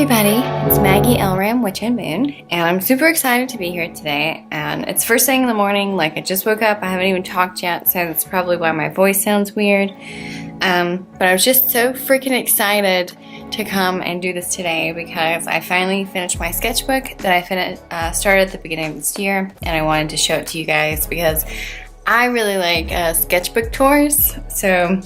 everybody, it's Maggie Elram, Witch and Moon, and I'm super excited to be here today. And it's first thing in the morning, like I just woke up, I haven't even talked yet, so that's probably why my voice sounds weird. But I was just so freaking excited to come and do this today because I finally finished my sketchbook that I started at the beginning of this year, and I wanted to show it to you guys because I really like sketchbook tours. So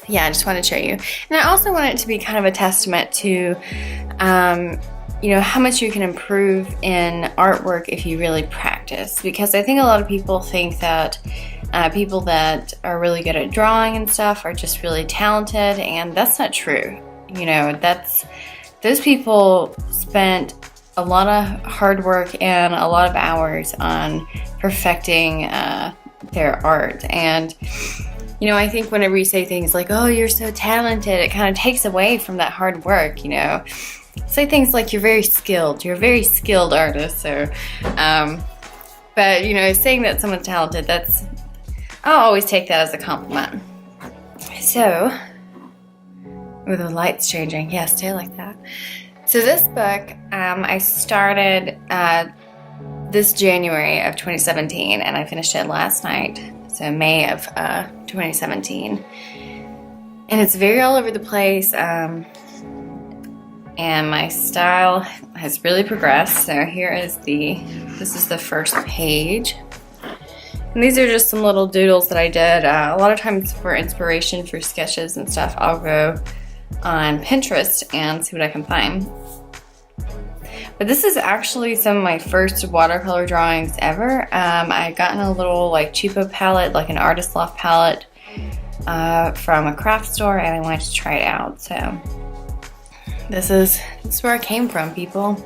yeah, I just wanted to show you. And I also want it to be kind of a testament to, you know, how much you can improve in artwork if you really practice. Because I think a lot of people think that people that are really good at drawing and stuff are just really talented, and that's not true. You know, those people spent a lot of hard work and a lot of hours on perfecting their art. And you know, I think whenever you say things like, oh, you're so talented, it kind of takes away from that hard work, you know. Say things like you're very skilled artist, so, but, you know, saying that someone's talented, I'll always take that as a compliment. So, oh, the light's changing, yeah, stay like that. So this book, I started this January of 2017, and I finished it last night. So May of 2017, and it's very all over the place, and my style has really progressed. So this is the first page, and these are just some little doodles that I did. A lot of times for inspiration for sketches and stuff, I'll go on Pinterest and see what I can find. But this is actually some of my first watercolor drawings ever. I got in a little like cheapo palette, like an Artist Loft palette from a craft store, and I wanted to try it out. So this is where I came from, people.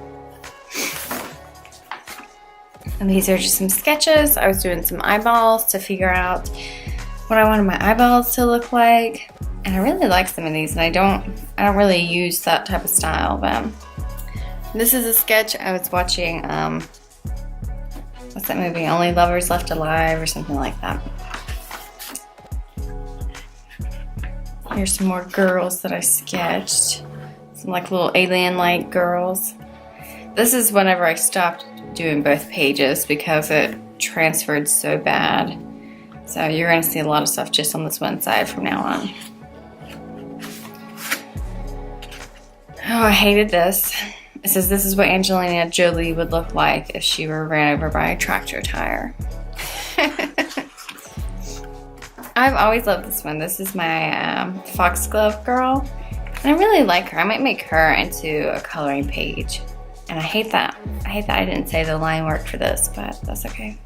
And these are just some sketches. I was doing some eyeballs to figure out what I wanted my eyeballs to look like. And I really like some of these, and I don't really use that type of style, but this is a sketch I was watching, what's that movie, Only Lovers Left Alive or something like that. Here's some more girls that I sketched. Some like little alien-like girls. This is whenever I stopped doing both pages because it transferred so bad. So you're gonna see a lot of stuff just on this one side from now on. Oh, I hated this. It says, this is what Angelina Jolie would look like if she were ran over by a tractor tire. I've always loved this one. This is my foxglove girl. And I really like her. I might make her into a coloring page. And I hate that. I didn't say the line work for this, but that's okay.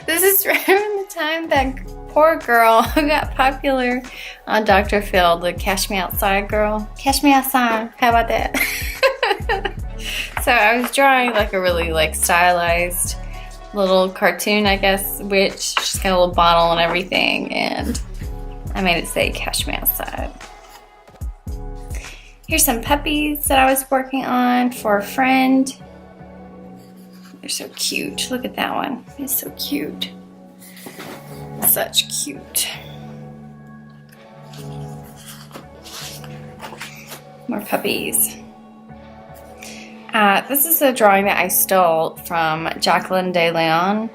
This is right around the time that poor girl who got popular on Dr. Phil, the Cash Me Outside girl. Cash Me Outside, how about that? So I was drawing like a really like stylized little cartoon, I guess, which she's got a little bottle and everything, and I made it say Cash Me Outside. Here's some puppies that I was working on for a friend. They're so cute. Look at that one. It's so cute. Such cute. More puppies. This is a drawing that I stole from Jacqueline De Leon.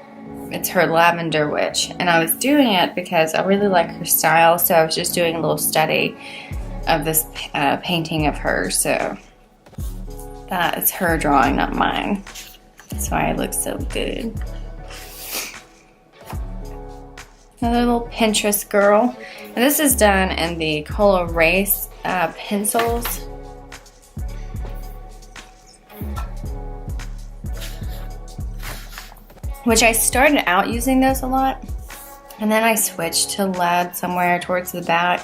It's her Lavender Witch, and I was doing it because I really like her style, so I was just doing a little study of this painting of her. So that is her drawing, not mine. That's why it looks so good. Another little Pinterest girl. And this is done in the Cola Race pencils. Which I started out using those a lot. And then I switched to lead somewhere towards the back.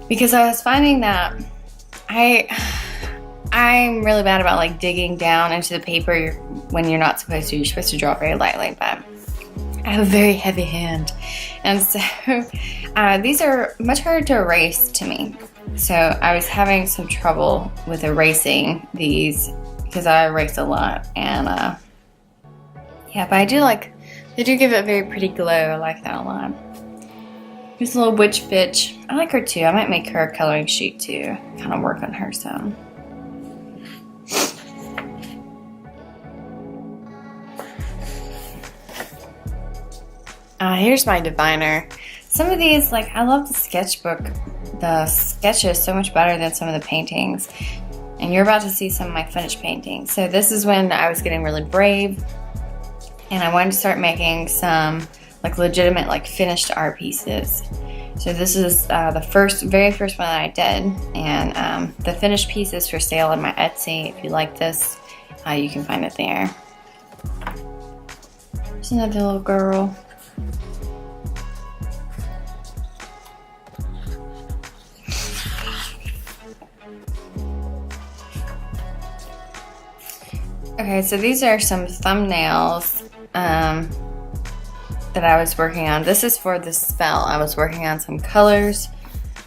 Because I was finding that I'm really bad about like digging down into the paper when you're not supposed to. You're supposed to draw very lightly, but I have a very heavy hand. And so these are much harder to erase to me. So I was having some trouble with erasing these because I erase a lot. And yeah, but I do give it a very pretty glow. I like that a lot. Here's a little witch bitch. I like her too. I might make her a coloring sheet too. Kind of work on her some. Here's my diviner. Some of these, like, I love the sketchbook. The sketches so much better than some of the paintings. And you're about to see some of my finished paintings. So this is when I was getting really brave. And I wanted to start making some, like, legitimate, like, finished art pieces. So this is the very first one that I did. And the finished piece is for sale on my Etsy. If you like this, you can find it there. There's another little girl. Okay, so these are some thumbnails that I was working on. This is for the spell. I was working on some colors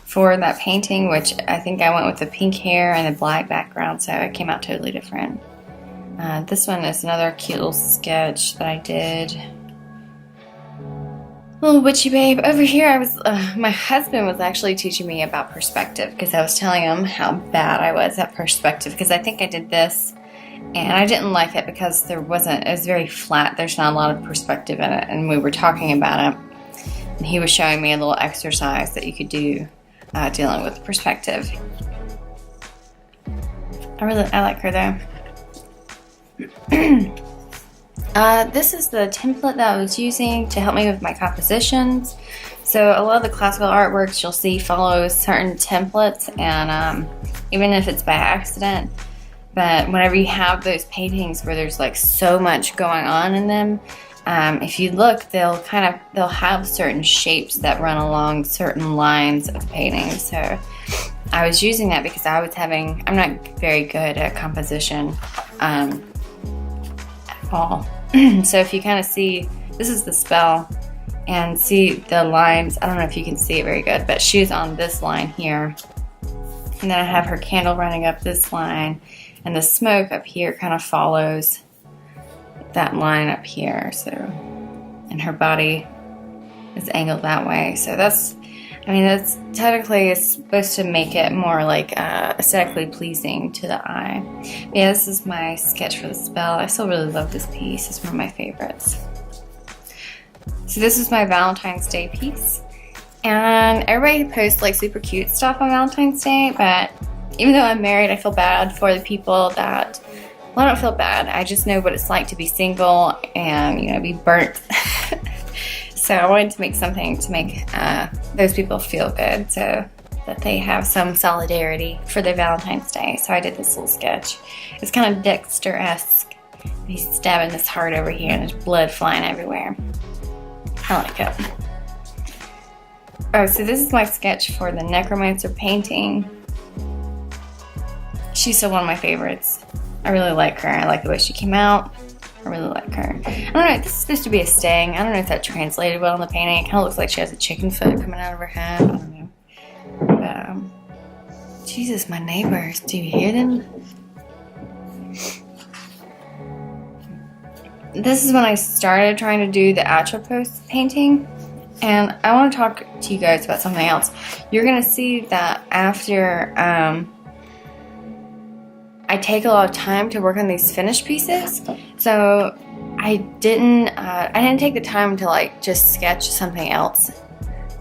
for that painting, which I think I went with the pink hair and the black background, so it came out totally different. This one is another cute little sketch that I did. Little witchy babe. Over here, my husband was actually teaching me about perspective because I was telling him how bad I was at perspective because I think I did this and I didn't like it because it was very flat. There's not a lot of perspective in it, and we were talking about it and he was showing me a little exercise that you could do dealing with perspective. I like her though. This is the template that I was using to help me with my compositions. So a lot of the classical artworks you'll see follows certain templates, and even if it's by accident, but whenever you have those paintings where there's like so much going on in them, if you look, they'll have certain shapes that run along certain lines of paintings. So I was using that because I'm not very good at composition at all. So if you kind of see, this is the spell, and see the lines, I don't know if you can see it very good, but she's on this line here. And then I have her candle running up this line, and the smoke up here kind of follows that line up here. So, and her body is angled that way. So that's technically it's supposed to make it more like aesthetically pleasing to the eye. But yeah, this is my sketch for the spell. I still really love this piece. It's one of my favorites. So this is my Valentine's Day piece. And everybody posts like super cute stuff on Valentine's Day, but even though I'm married, I feel bad for the people that, well, I don't feel bad. I just know what it's like to be single and, be burnt. So I wanted to make something to make those people feel good, so that they have some solidarity for their Valentine's Day. So I did this little sketch. It's kind of Dexter-esque. He's stabbing this heart over here and there's blood flying everywhere. I like it. Oh, so this is my sketch for the Necromancer painting. She's still one of my favorites. I really like her. I like the way she came out. I really like her. I don't know, this is supposed to be a stang. I don't know if that translated well in the painting. It kind of looks like she has a chicken foot coming out of her head. I don't know. But, Jesus, my neighbors. Do you hear them? This is when I started trying to do the Atropos painting. And I want to talk to you guys about something else. You're going to see that after I take a lot of time to work on these finished pieces. So I didn't take the time to like just sketch something else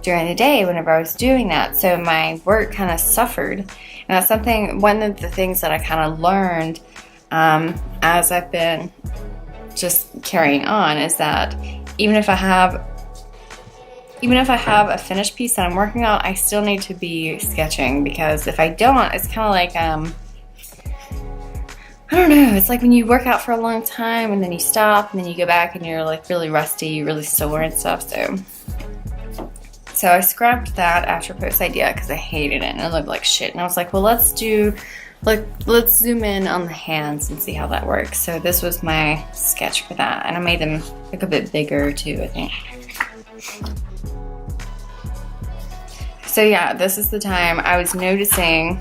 during the day whenever I was doing that. So my work kind of suffered. And that's one of the things that I kind of learned as I've been just carrying on, is that even if I have a finished piece that I'm working on, I still need to be sketching, because if I don't, it's kind of like, I don't know, it's like when you work out for a long time and then you stop and then you go back and you're like really rusty, really sore and stuff. So I scrapped that Atropos idea because I hated it and it looked like shit. And I was like, well, let's zoom in on the hands and see how that works. So this was my sketch for that, and I made them look a bit bigger too, I think. So yeah, this is the time I was noticing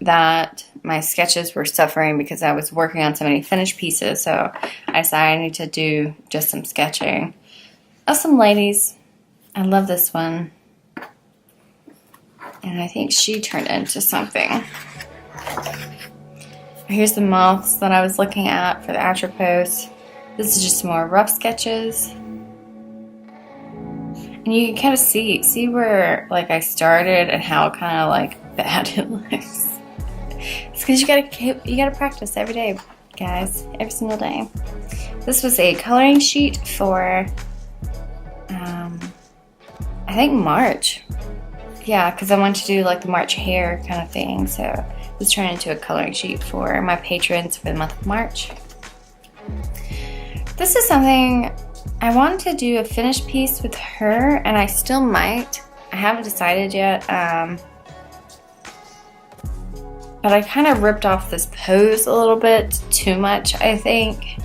that my sketches were suffering because I was working on so many finished pieces. So I decided I need to do just some sketching of some ladies. I love this one. And I think she turned into something. Here's the moths that I was looking at for the Atropos. This is just more rough sketches. And you can kind of see where like I started and how kind of like bad it looks. It's because you gotta practice every day, guys, every single day. This was a coloring sheet for, I think March. Yeah, because I wanted to do like the March hair kind of thing, so I was trying into a coloring sheet for my patrons for the month of March. This is something I wanted to do a finished piece with her, and I still might. I haven't decided yet, but I kind of ripped off this pose a little bit too much, I think.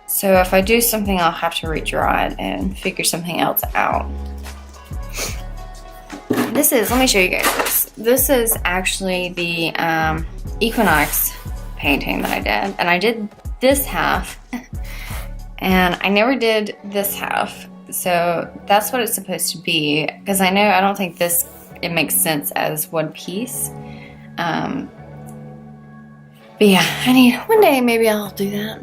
So if I do something, I'll have to redraw it and figure something else out. This is, let me show you guys this. This is actually the Equinox painting that I did. And I did this half. And I never did this half. So that's what it's supposed to be. Because I don't think it makes sense as one piece. But yeah, one day maybe I'll do that.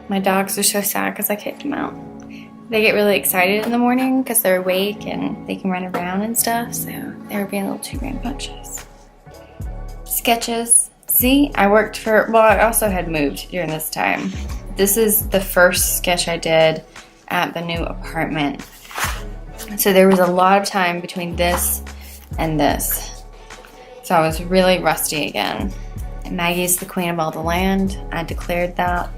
My dogs are so sad because I kicked them out. They get really excited in the morning because they're awake and they can run around and stuff, so they were being a little too rambunctious. Sketches. See, I also had moved during this time. This is the first sketch I did at the new apartment. So there was a lot of time between this and this. So I was really rusty again. And Maggie's the queen of all the land. I declared that.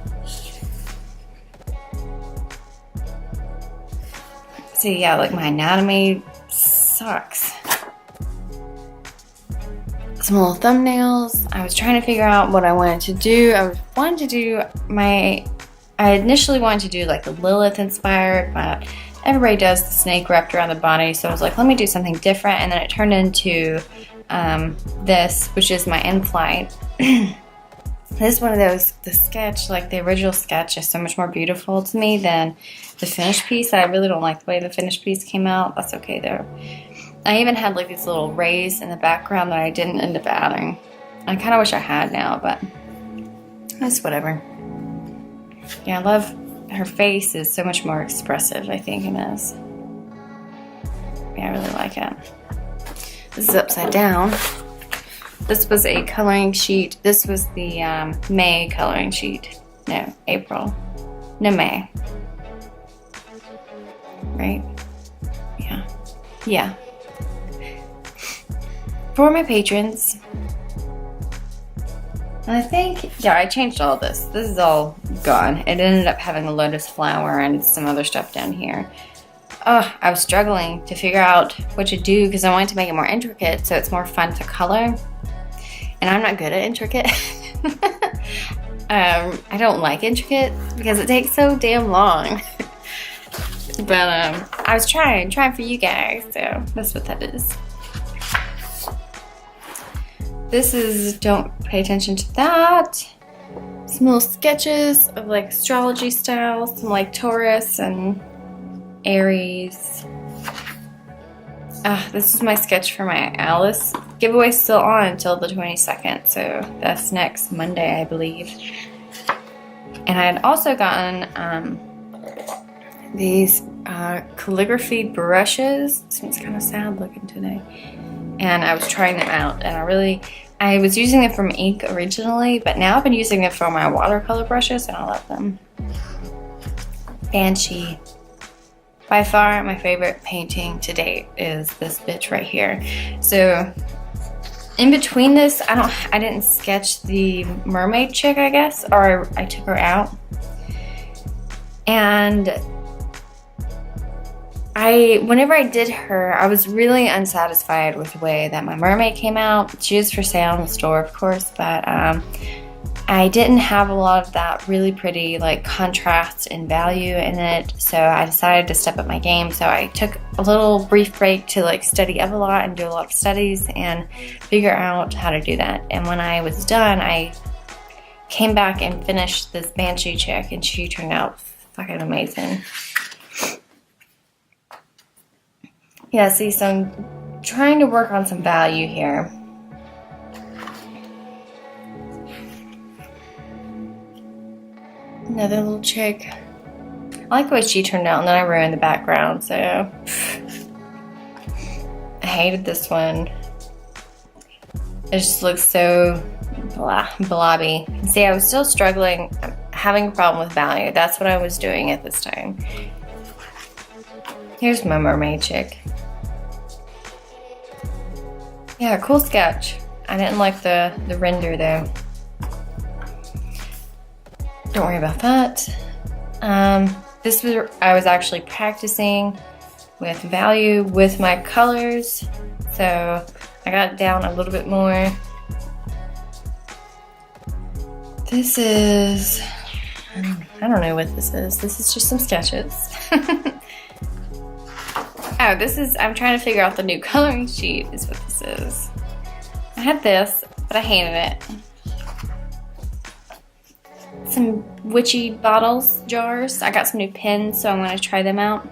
So yeah, like my anatomy sucks. Some little thumbnails. I was trying to figure out what I wanted to do. I initially wanted to do like the Lilith inspired, but everybody does the snake wrapped around the body. So I was like, let me do something different. And then it turned into this, which is my in-flight. This is one of those, the sketch, like the original sketch is so much more beautiful to me than the finished piece. I really don't like the way the finished piece came out. That's okay though. I even had like these little rays in the background that I didn't end up adding. I kind of wish I had now, but it's whatever. Yeah, I love her face is so much more expressive, I think it is. Yeah, I really like it. This is upside down. This was a coloring sheet. This was the May coloring sheet. No, April. No, May. Right? Yeah. Yeah. For my patrons. And I think, yeah, I changed all this. This is all gone. It ended up having a lotus flower and some other stuff down here. Oh, I was struggling to figure out what to do because I wanted to make it more intricate so it's more fun to color. And I'm not good at intricate. I don't like intricate because it takes so damn long. But I was trying for you guys, so that's what that is. This is, don't pay attention to that. Some little sketches of like astrology style, some like Taurus and Aries. This is my sketch for my Alice giveaway, still on until the 22nd, so that's next Monday, I believe. And I had also gotten these calligraphy brushes. This one's kind of sad looking today. And I was trying them out, and I was using them from ink originally, but now I've been using them for my watercolor brushes, and I love them. Banshee. By far, my favorite painting to date is this bitch right here. So, in between this, I didn't sketch the mermaid chick, I guess, or I took her out. And whenever I did her, I was really unsatisfied with the way that my mermaid came out. She is for sale in the store, of course, but I didn't have a lot of that really pretty like contrast and value in it, so I decided to step up my game. So I took a little brief break to like study up a lot and do a lot of studies and figure out how to do that. And when I was done, I came back and finished this Banshee chick, and she turned out fucking amazing. Yeah, see, so I'm trying to work on some value here. Another little chick. I like the way she turned out, and then I ruined the background, so I hated this one. It just looks so blobby. See, I was still struggling, having a problem with value. That's what I was doing at this time. Here's my mermaid chick. Yeah, cool sketch. I didn't like the render though. Don't worry about that. This was, I was actually practicing with value with my colors, so I got it down a little bit more. This is, I don't know what this is. This is just some sketches. Oh, this is, I'm trying to figure out the new coloring sheet is what this is. I had this, but I hated it. Some witchy bottles, jars. I got some new pens, so I'm going to try them out.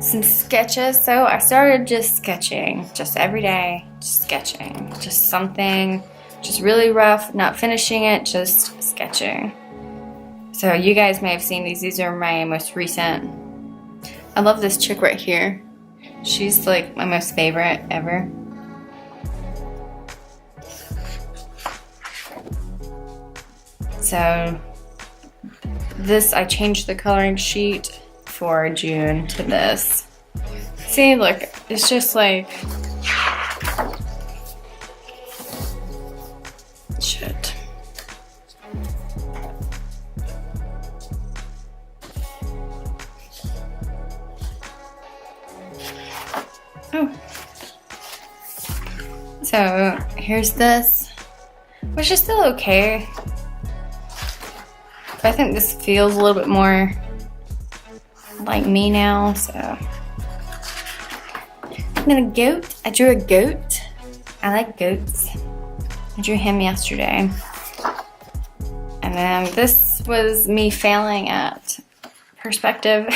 Some sketches. So I started just sketching, just every day, just sketching. Just something, just really rough, not finishing it, just sketching. So you guys may have seen these. These are my most recent. I love this chick right here. She's like my most favorite ever. So this, I changed the coloring sheet for June to this. See, look, it's just like, shit. Oh. So here's this, which is still okay. But I think this feels a little bit more like me now, so. And then a goat. I drew a goat. I like goats. I drew him yesterday. And then this was me failing at perspective.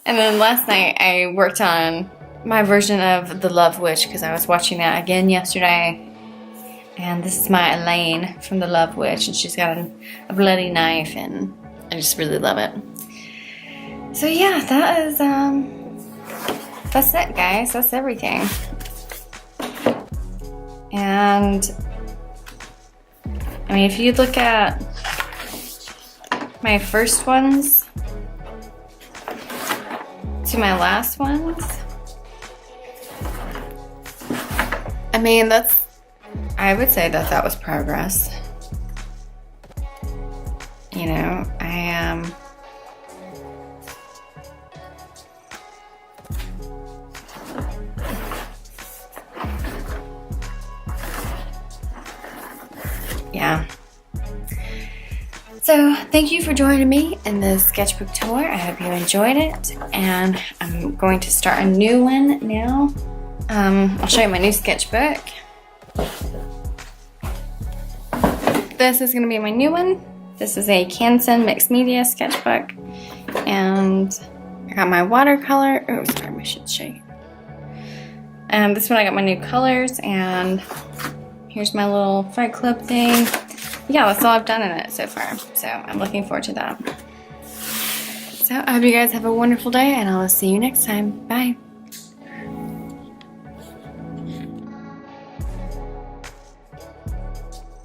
And then last night I worked on my version of The Love Witch because I was watching that again yesterday. And this is my Elaine from The Love Witch, and she's got a bloody knife, and I just really love it. So yeah, that is, that's it, guys. That's everything. And, I mean, if you look at my first ones to my last ones, I mean, that's, I would say that that was progress. You know, I am yeah. So thank you for joining me in the sketchbook tour. I hope you enjoyed it, and I'm going to start a new one now. I'll show you my new sketchbook. This is going to be my new one. This is a Canson mixed media sketchbook, and I got my watercolor. Oh, sorry, I should shake. And this one I got my new colors, and here's my little Fight Club thing. Yeah, that's all I've done in it so far, so I'm looking forward to that. So I hope you guys have a wonderful day, and I'll see you next time. Bye.